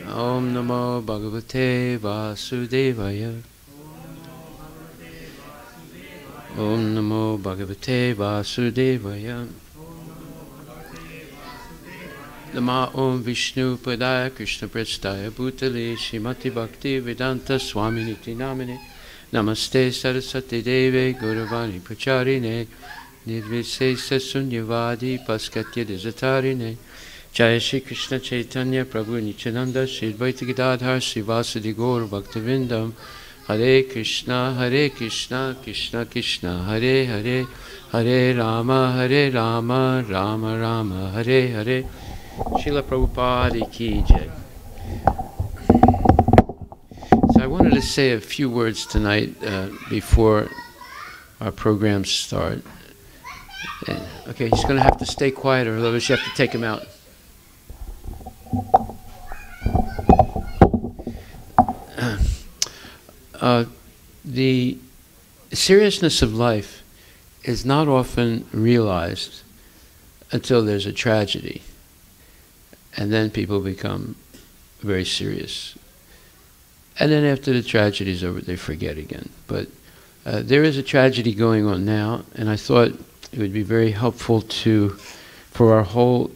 Om Namo Bhagavate Vasudevaya. Om Namo Bhagavate Vasudevaya. Nama Om Vishnu Padaya Krishna Prestaya Bhutale Shrimati Bhakti Vedanta Swami Niti Namine Namaste Saraswati Deve Gauravani Pracharine Nirvisesa Sunyavadi Paskatya Desatarine Jaya Shri Krishna Chaitanya Prabhu Nityananda Shri Advaita Gadadhar Shri Vasudi Gaur Bhaktivindam Hare Krishna Krishna Krishna Hare Hare Hare Rama Rama Rama Hare Hare. Srila Prabhupada ki jai. So I wanted to say a few words tonight before our programs start. Okay, he's going to have to stay quiet or otherwise you have to take him out. The seriousness of life is not often realized until there's a tragedy. And then people become very serious. And then after the tragedy is over, they forget again. But there is a tragedy going on now, and I thought it would be very helpful for our whole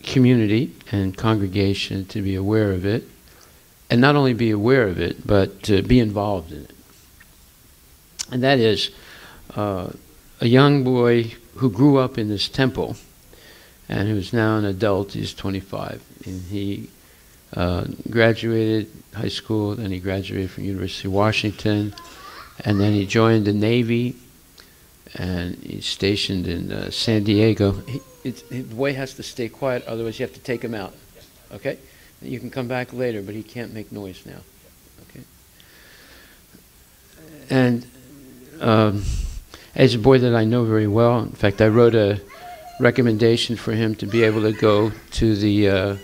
community and congregation to be aware of it. And not only be aware of it, but to be involved in it. And that is a young boy who grew up in this temple and who's now an adult. He's 25. And he graduated high school, then he graduated from University of Washington, and then he joined the Navy, and he's stationed in San Diego. The boy has to stay quiet, otherwise you have to take him out. Okay? You can come back later, but he can't make noise now. Okay? And as a boy that I know very well, in fact, I wrote a recommendation for him to be able to go to the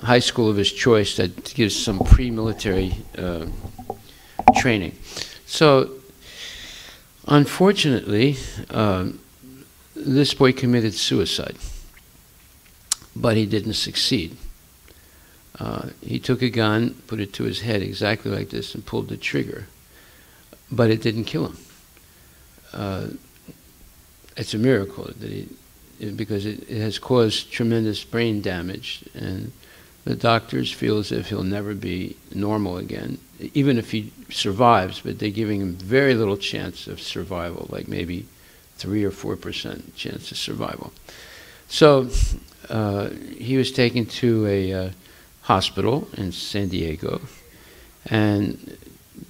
high school of his choice that gives some pre-military training. So, unfortunately, this boy committed suicide, but he didn't succeed. He took a gun, put it to his head exactly like this, and pulled the trigger, but it didn't kill him. It's a miracle that because it has caused tremendous brain damage, and the doctors feel as if he'll never be normal again, even if he survives, but they're giving him very little chance of survival, like maybe 3 or 4% chance of survival. So he was taken to a hospital in San Diego and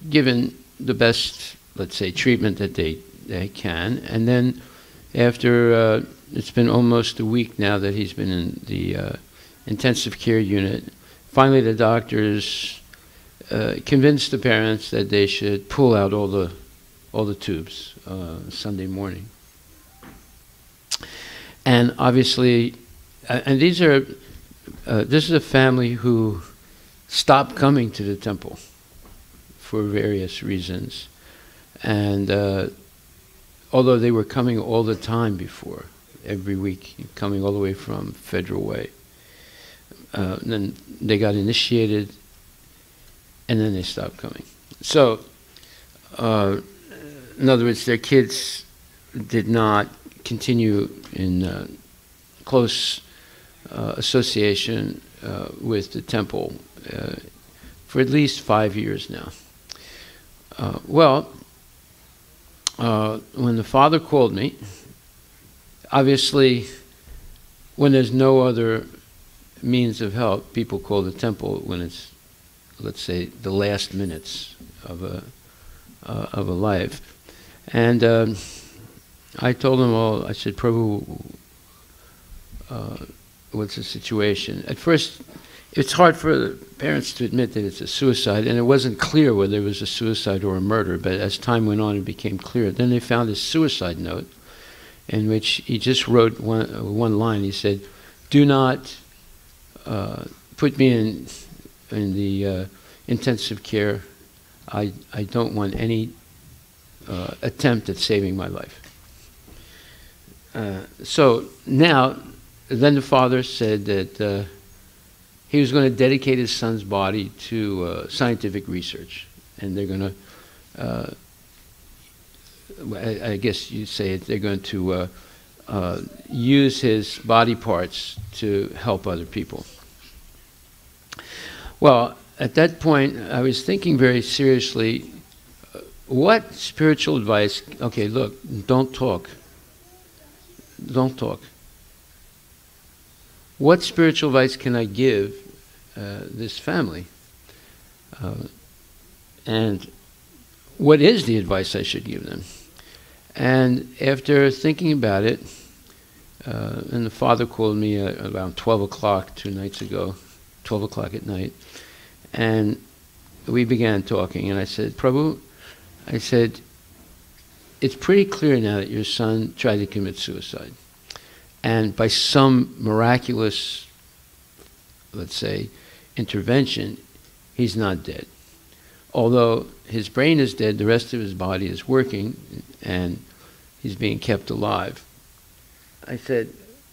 given the best, let's say, treatment that they can, and then after, it's been almost a week now that he's been in the intensive care unit. Finally, the doctors convinced the parents that they should pull out all the tubes Sunday morning. And obviously, and this is a family who stopped coming to the temple for various reasons, and although they were coming all the time before, every week, coming all the way from Federal Way. Then they got initiated, and then they stopped coming. So, in other words, their kids did not continue in close association with the temple for at least 5 years now. When the father called me, obviously, when there's no other means of help, people call the temple when it's, let's say, the last minutes of a life. And I told him, well, I said, Prabhu, what's the situation? At first, it's hard for the parents to admit that it's a suicide, and it wasn't clear whether it was a suicide or a murder, but as time went on, it became clear. Then they found a suicide note in which he just wrote one line. He said, do not put me in the intensive care. I don't want any attempt at saving my life. So now, then the father said that he was going to dedicate his son's body to scientific research. And they're going to, I guess you'd say they're going to use his body parts to help other people. Well, at that point, I was thinking very seriously, what spiritual advice, okay, look, don't talk. Don't talk. What spiritual advice can I give this family? And what is the advice I should give them? And after thinking about it, and the father called me around 12 o'clock 2 nights ago, 12 o'clock at night, and we began talking, and I said, Prabhu, I said, it's pretty clear now that your son tried to commit suicide. And by some miraculous, let's say, intervention, he's not dead. Although his brain is dead, the rest of his body is working, and he's being kept alive. I said,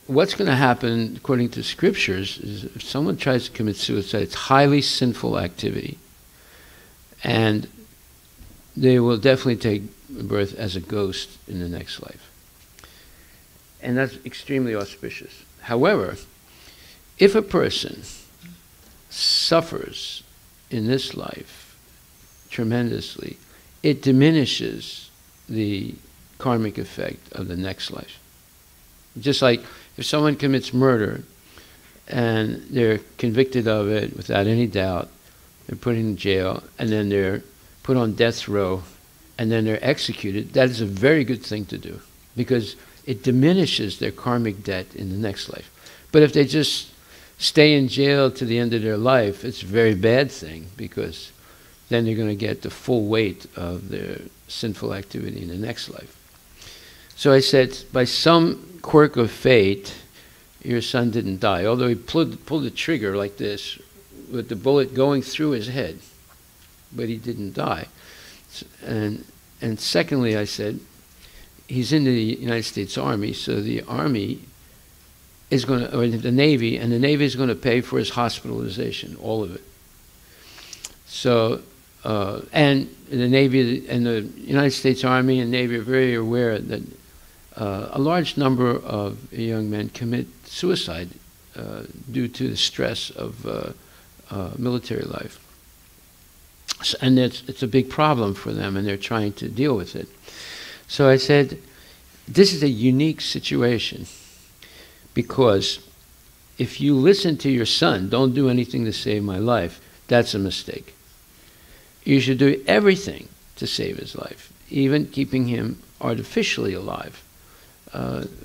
what's going to happen, according to scriptures, is if someone tries to commit suicide, it's highly sinful activity. And they will definitely take birth as a ghost in the next life. And that's extremely auspicious. However, if a person suffers in this life tremendously, it diminishes the karmic effect of the next life. Just like if someone commits murder and they're convicted of it without any doubt, they're put in jail, and then they're put on death row, and then they're executed, that is a very good thing to do, because it diminishes their karmic debt in the next life. But if they just stay in jail to the end of their life, it's a very bad thing, because then they're going to get the full weight of their sinful activity in the next life. So I said, by some quirk of fate, your son didn't die, although he pulled the trigger like this, with the bullet going through his head, but he didn't die. And secondly, I said, he's in the United States Army, so the Army is going to, or the Navy, and the Navy is going to pay for his hospitalization, all of it. So, and the Navy and the United States Army and Navy are very aware that a large number of young men commit suicide due to the stress of military life. And it's a big problem for them, and they're trying to deal with it. So I said, this is a unique situation, because if you listen to your son, don't do anything to save my life, that's a mistake. You should do everything to save his life, even keeping him artificially alive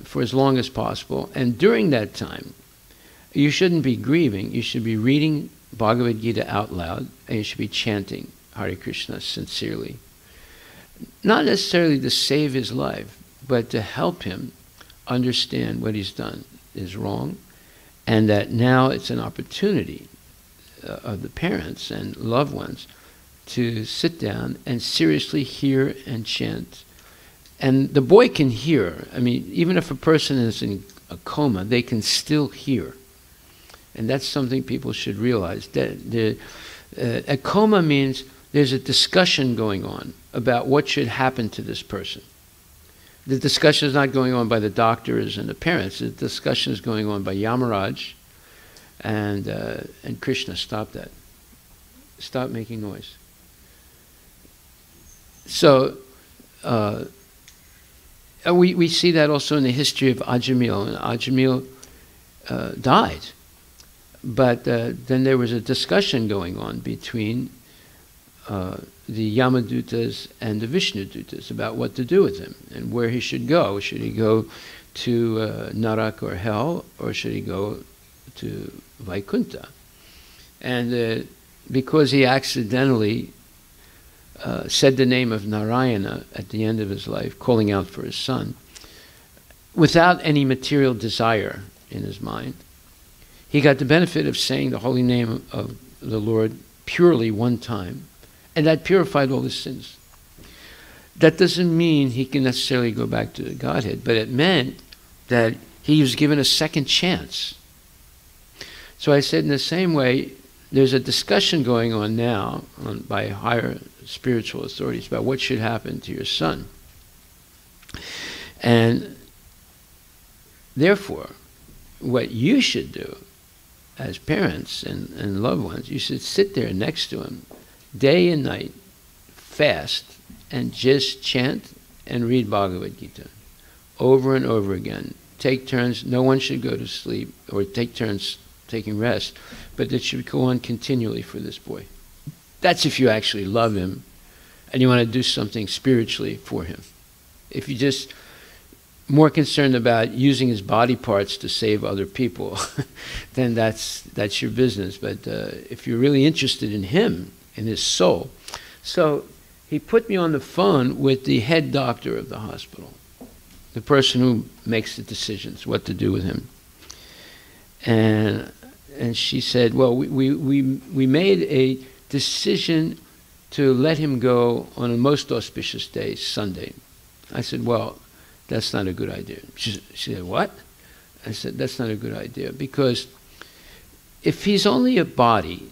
for as long as possible. And during that time, you shouldn't be grieving. You should be reading Bhagavad Gita out loud, and you should be chanting Hare Krishna sincerely. Not necessarily to save his life, but to help him understand what he's done is wrong, and that now it's an opportunity of the parents and loved ones to sit down and seriously hear and chant. And the boy can hear. I mean, even if a person is in a coma, they can still hear. And that's something people should realize. A coma means there's a discussion going on about what should happen to this person. The discussion is not going on by the doctors and the parents. The discussion is going on by Yamaraj and Krishna. Stop that. Stop making noise. So we see that also in the history of Ajamil. And Ajamil died. But then there was a discussion going on between the Yamadutas and the Vishnudutas about what to do with him and where he should go. Should he go to Narak or hell, or should he go to Vaikuntha? And because he accidentally said the name of Narayana at the end of his life, calling out for his son, without any material desire in his mind, he got the benefit of saying the holy name of the Lord purely one time, and that purified all his sins. That doesn't mean he can necessarily go back to the Godhead, but it meant that he was given a second chance. So I said, in the same way, there's a discussion going on now by higher spiritual authorities about what should happen to your son. And therefore, what you should do as parents and loved ones, you should sit there next to him day and night, fast, and just chant and read Bhagavad Gita over and over again. Take turns. No one should go to sleep or take turns taking rest, but it should go on continually for this boy. That's if you actually love him and you want to do something spiritually for him. If you're just more concerned about using his body parts to save other people, then that's your business. But if you're really interested in him, in his soul. So he put me on the phone with the head doctor of the hospital, the person who makes the decisions, what to do with him. And she said, well, we made a decision to let him go on a most auspicious day, Sunday. I said, well, that's not a good idea. She said, what? I said, that's not a good idea, because if he's only a body,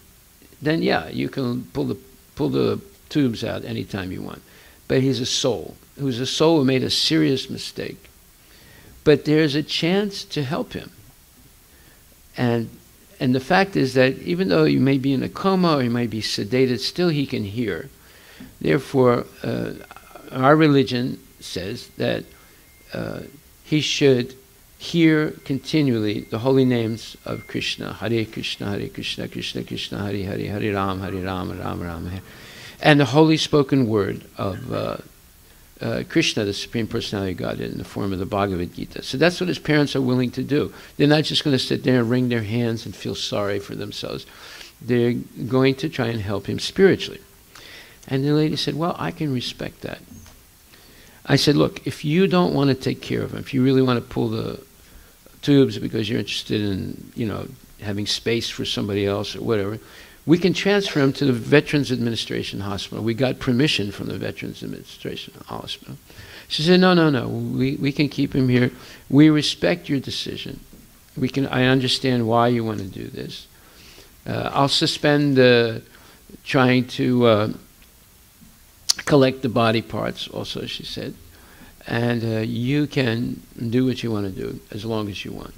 then yeah, you can pull the tubes out anytime you want. But he's a soul, who's a soul who made a serious mistake. But there's a chance to help him. And the fact is that even though you may be in a coma or you may be sedated, still he can hear. Therefore, our religion says that he should hear continually the holy names of Krishna, Hare Krishna, Krishna Krishna, Hare Hare, Hare Ram, Ram Ram, and the holy spoken word of Krishna, the Supreme Personality of Godhead, in the form of the Bhagavad Gita. So that's what his parents are willing to do. They're not just going to sit there and wring their hands and feel sorry for themselves. They're going to try and help him spiritually. And the lady said, well, I can respect that. I said, look, if you don't want to take care of him, if you really want to pull the tubes because you're interested in, having space for somebody else or whatever, we can transfer him to the Veterans Administration Hospital. We got permission from the Veterans Administration Hospital. She said, no, we can keep him here. We respect your decision. I understand why you want to do this. I'll suspend trying to collect the body parts also, she said. And you can do what you want to do as long as you want.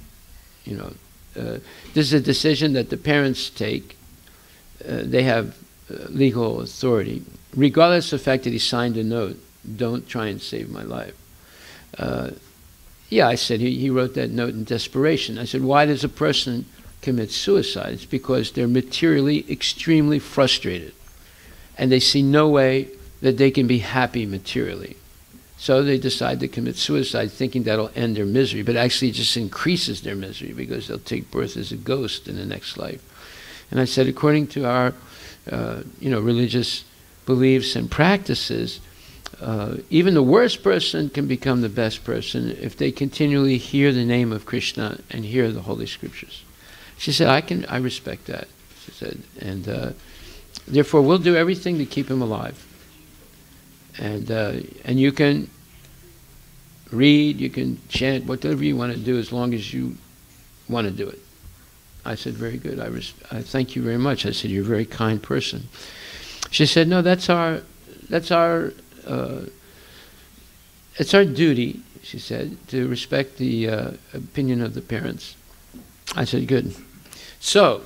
This is a decision that the parents take. They have legal authority. Regardless of the fact that he signed a note, don't try and save my life. Yeah, I said, he wrote that note in desperation. I said, why does a person commit suicide? It's because they're materially extremely frustrated. And they see no way that they can be happy materially. So they decide to commit suicide thinking that'll end their misery, but actually it just increases their misery because they'll take birth as a ghost in the next life. And I said, according to our religious beliefs and practices, even the worst person can become the best person if they continually hear the name of Krishna and hear the Holy Scriptures. She said, I respect that, she said, and therefore we'll do everything to keep him alive. And you can read, you can chant, whatever you want to do as long as you want to do it. I said, very good. I thank you very much. I said, you're a very kind person. She said, no, it's our duty, she said, to respect the opinion of the parents. I said, good. So,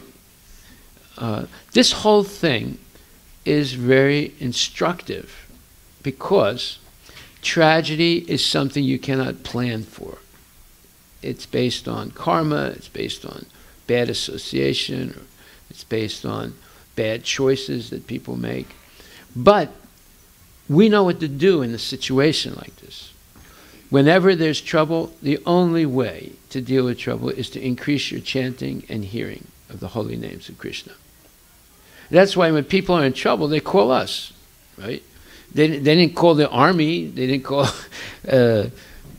this whole thing is very instructive because tragedy is something you cannot plan for. It's based on karma, it's based on bad association, or it's based on bad choices that people make. But we know what to do in a situation like this. Whenever there's trouble, the only way to deal with trouble is to increase your chanting and hearing of the holy names of Krishna. That's why when people are in trouble, they call us, right? They didn't call the army, they didn't call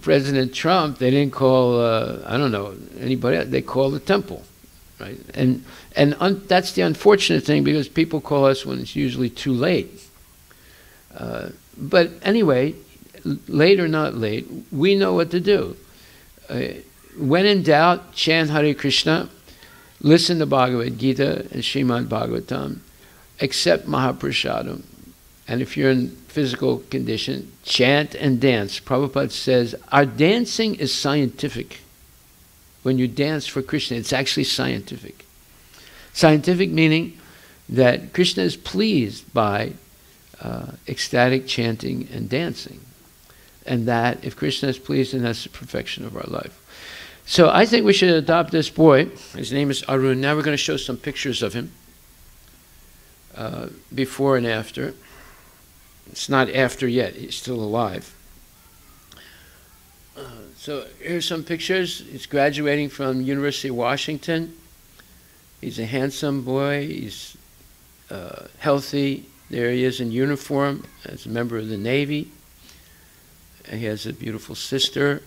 President Trump, they didn't call, I don't know, anybody else, they called the temple. Right? And that's the unfortunate thing, because people call us when it's usually too late. But anyway, late or not late, we know what to do. When in doubt, chant Hare Krishna. listen to Bhagavad Gita and Srimad Bhagavatam, accept Mahaprasadam, and if you're in physical condition, chant and dance. Prabhupada says, our dancing is scientific. When you dance for Krishna, it's actually scientific. Scientific meaning that Krishna is pleased by ecstatic chanting and dancing. And that, if Krishna is pleased, then that's the perfection of our life. So I think we should adopt this boy. His name is Arun. Now we're going to show some pictures of him, before and after. It's not after yet. He's still alive. So here's some pictures. He's graduating from University of Washington. He's a handsome boy. He's healthy. There he is in uniform as a member of the Navy. And he has a beautiful sister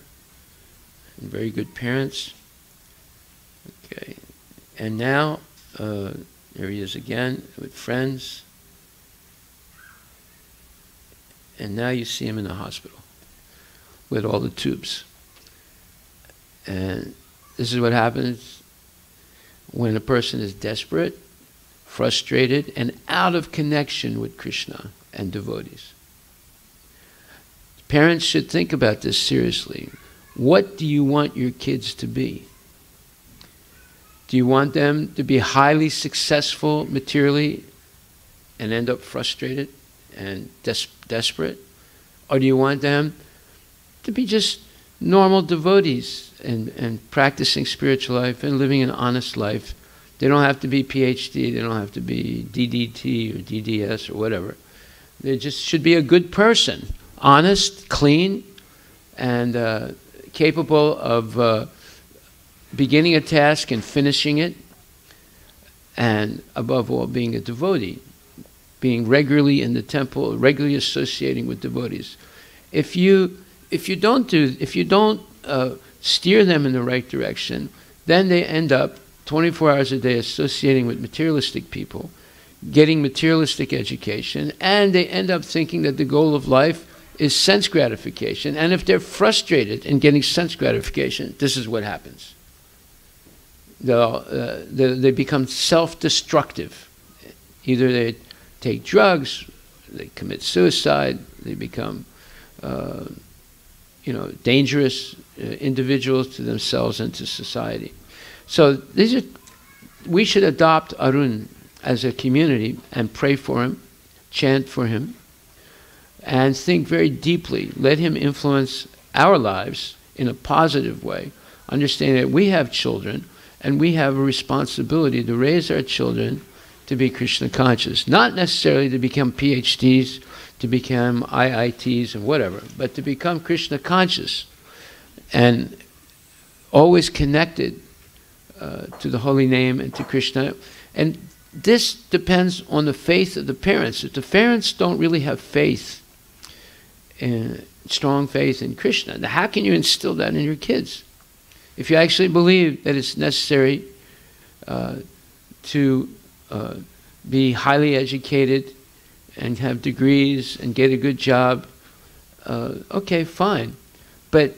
and very good parents. Okay. And now, there he is again with friends. And now you see him in the hospital with all the tubes. And this is what happens when a person is desperate, frustrated, and out of connection with Krishna and devotees. Parents should think about this seriously. What do you want your kids to be? Do you want them to be highly successful materially and end up frustrated and desperate? Or do you want them to be just normal devotees and practicing spiritual life and living an honest life? They don't have to be PhD, they don't have to be DDT or DDS or whatever. They just should be a good person, honest, clean, and capable of beginning a task and finishing it, and above all, being a devotee, being regularly in the temple, regularly associating with devotees. If you don't steer them in the right direction, then they end up 24 hours a day associating with materialistic people, getting materialistic education, and they end up thinking that the goal of life is sense gratification. And if they're frustrated in getting sense gratification, this is what happens. They become self-destructive. Either they take drugs, they commit suicide, they become dangerous individuals to themselves and to society. So we should adopt Arun as a community and pray for him, chant for him, and think very deeply. Let him influence our lives in a positive way, understanding that we have children and we have a responsibility to raise our children to be Krishna conscious, not necessarily to become PhDs, to become IITs and whatever, but to become Krishna conscious and always connected to the holy name and to Krishna. And this depends on the faith of the parents. If the parents don't really have faith, strong faith in Krishna, then how can you instill that in your kids? If you actually believe that it's necessary to be highly educated and have degrees and get a good job, okay, fine. But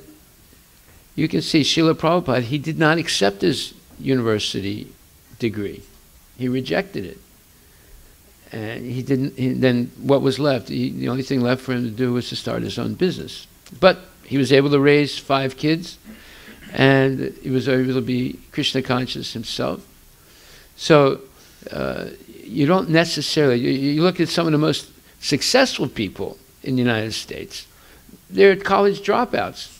you can see Srila Prabhupada, he did not accept his university degree. He rejected it. And he didn't. Then what was left? The only thing left for him to do was to start his own business. But he was able to raise 5 kids, and he was able to be Krishna conscious himself. So you don't necessarily. You look at some of the most successful people in the United States. They're college dropouts.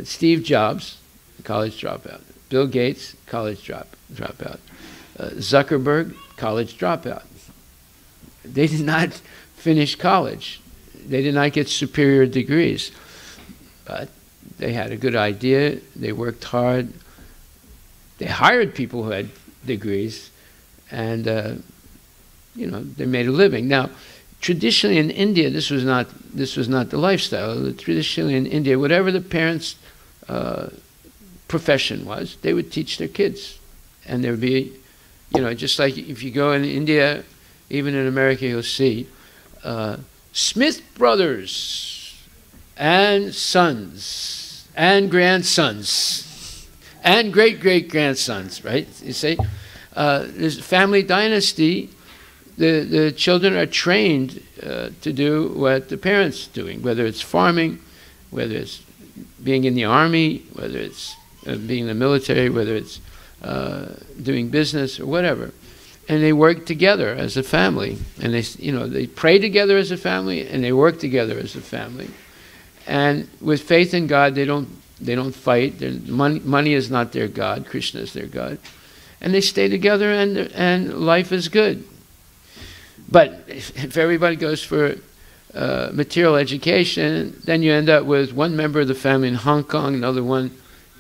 Steve Jobs, college dropout. Bill Gates, college dropout. Zuckerberg, college dropout. They did not finish college. They did not get superior degrees. But they had a good idea. They worked hard. They hired people who had degrees, and they made a living. Now, traditionally in India, this was not the lifestyle. Traditionally in India, whatever the parents' profession was, they would teach their kids, and there would be, just like if you go in India, even in America, you'll see Smith brothers and sons and grandsons, and great-great-grandsons, right? You see? This family dynasty, the children are trained to do what the parents are doing, whether it's farming, whether it's being in the army, whether it's being in the military, whether it's doing business or whatever. And they work together as a family, and they pray together as a family, and they work together as a family. And with faith in God, they don't fight. Money is not their God. Krishna is their God, and they stay together, and life is good. But if everybody goes for material education, then you end up with one member of the family in Hong Kong, another one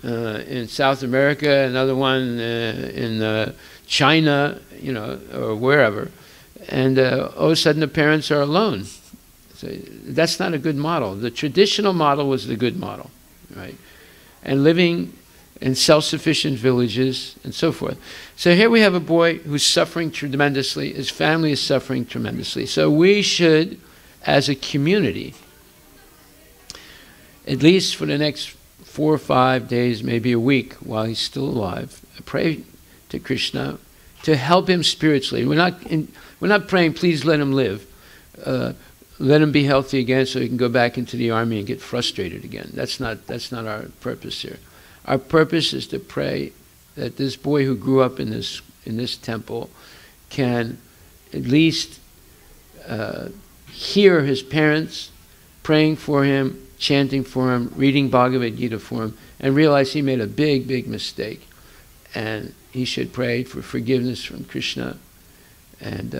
in South America, another one in China, or wherever, and all of a sudden the parents are alone. So that's not a good model. The traditional model was the good model, right? And living in self-sufficient villages and so forth. So here we have a boy who's suffering tremendously. His family is suffering tremendously. So we should, as a community, at least for the next 4 or 5 days, maybe a week, while he's still alive, pray to Krishna to help him spiritually. We're not praying, please let him live. Let him be healthy again so he can go back into the army and get frustrated again. That's not our purpose here. Our purpose is to pray that this boy who grew up in this temple can at least hear his parents praying for him, chanting for him, reading Bhagavad Gita for him, and realize he made a big, big mistake. And he should pray for forgiveness from Krishna, and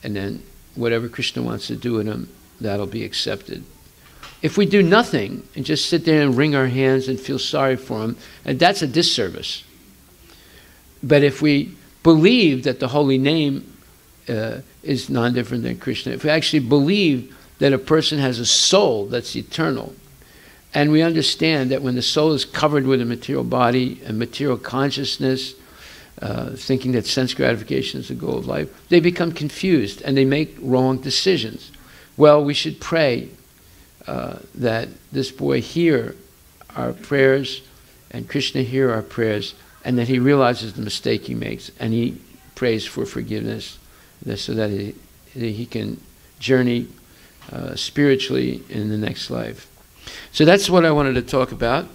then whatever Krishna wants to do with him, that'll be accepted. If we do nothing and just sit there and wring our hands and feel sorry for him, and that's a disservice. But if we believe that the holy name is non-different than Krishna, if we actually believe that a person has a soul that's eternal, and we understand that when the soul is covered with a material body and material consciousness, thinking that sense gratification is the goal of life, they become confused and they make wrong decisions. Well, we should pray that this boy hear our prayers and Krishna hear our prayers, and that he realizes the mistake he makes and he prays for forgiveness so that he can journey spiritually in the next life. So that's what I wanted to talk about.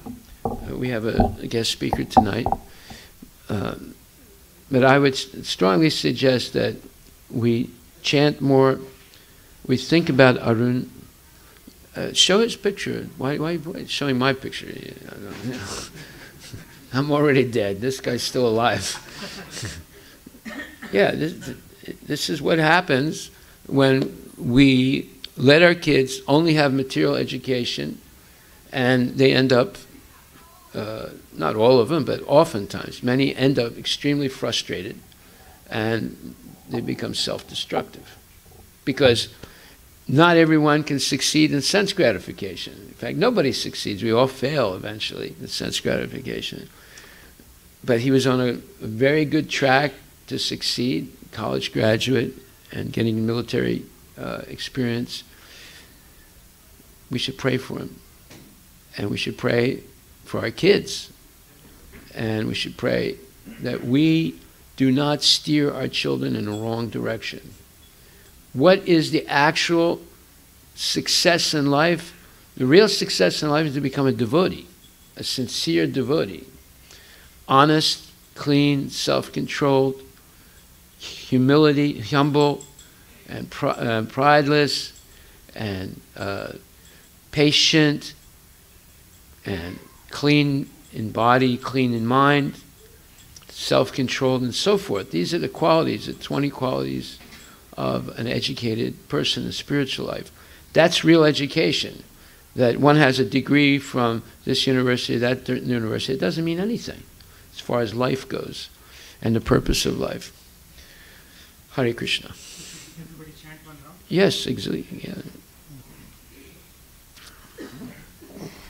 We have a guest speaker tonight. But I would strongly suggest that we chant more, we think about Arun. Show his picture. Why are you showing my picture? I'm already dead. This guy's still alive. Yeah, this is what happens when we let our kids only have material education, and they end up, not all of them, but oftentimes, many end up extremely frustrated, and they become self-destructive. Because not everyone can succeed in sense gratification. In fact, nobody succeeds. We all fail eventually in sense gratification. But he was on a very good track to succeed, college graduate, and getting military experience. We should pray for him. And we should pray for our kids. And we should pray that we do not steer our children in the wrong direction. What is the actual success in life? The real success in life is to become a devotee, a sincere devotee. Honest, clean, self-controlled, humble, and prideless, and patient, and clean in body, clean in mind, self-controlled, and so forth. These are the qualities, the 20 qualities of an educated person in spiritual life. That's real education. That one has a degree from this university, that university, it doesn't mean anything as far as life goes and the purpose of life. Hare Krishna. Everybody chant one round? Yes, exactly. Yeah.